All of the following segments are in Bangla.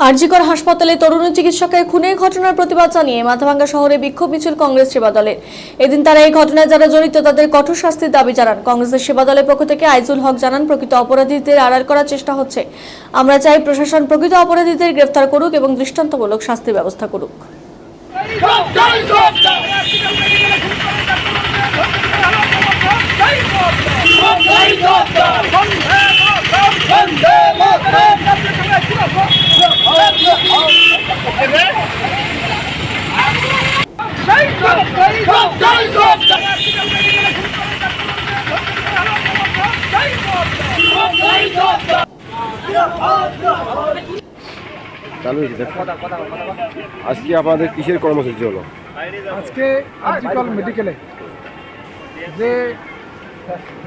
আরজিকর হাসপাতালে তরুণী চিকিৎসকের খুনের ঘটনার প্রতিবাদ জানিয়ে মাথাভাঙ্গা শহরে বিক্ষোভ মিছিল কংগ্রেস সেবা দলের। এদিন তারা এই ঘটনায় যারা জড়িত তাদের কঠোর শাস্তির দাবি জানান। কংগ্রেসের সেবা দলের পক্ষ থেকে আইজুল হক জানান, প্রকৃত অপরাধীদের আড়াল করার চেষ্টা হচ্ছে। আমরা চাই প্রশাসন প্রকৃত অপরাধীদের গ্রেফতার করুক এবং দৃষ্টান্তমূলক শাস্তির ব্যবস্থা করুক। আজকে আপনাদের কিসের কর্মসূচি হলো? আজকে আরজিকর মেডিকেলে যে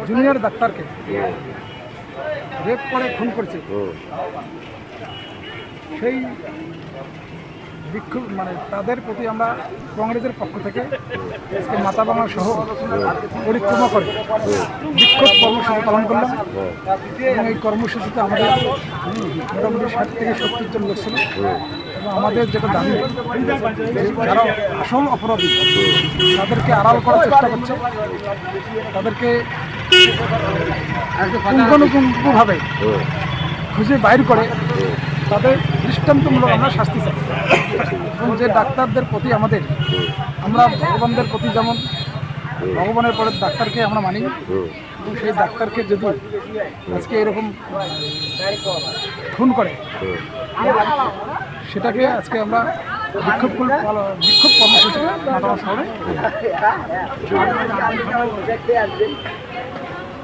জুনিয়র ডাক্তারকে রেপ করে খুন করেছে সেই বিক্ষোভ তাদের প্রতি আমরা কংগ্রেসের পক্ষ থেকে আজকে মাথাভাঙ্গা শহর পরিক্রমা করে বিক্ষোভ কর্মসূচি পালন করলাম। এবং এই কর্মসূচিতে আমাদের মোটামুটি 60 থেকে 70 জন লোক ছিল। এবং আমাদের যেটা দাবি, যারা আসল অপরাধী তাদেরকে আড়াল করার চেষ্টা করছে, তাদেরকে পুঙ্খানুপুঙ্খভাবে খুঁজে বাইর করে তাদের দৃষ্টান্তমূলক আমরা শাস্তি চাই। এবং যে ডাক্তারদের প্রতি আমরা ভগবানদের প্রতি যেমন ভগবানের পরে ডাক্তারকে আমরা মানি, এবং সেই ডাক্তারকে যদি আজকে এরকম খুন করে সেটাকে আজকে আমরা বিক্ষোভ কর্মসূচি মাথাভাঙ্গা শহরে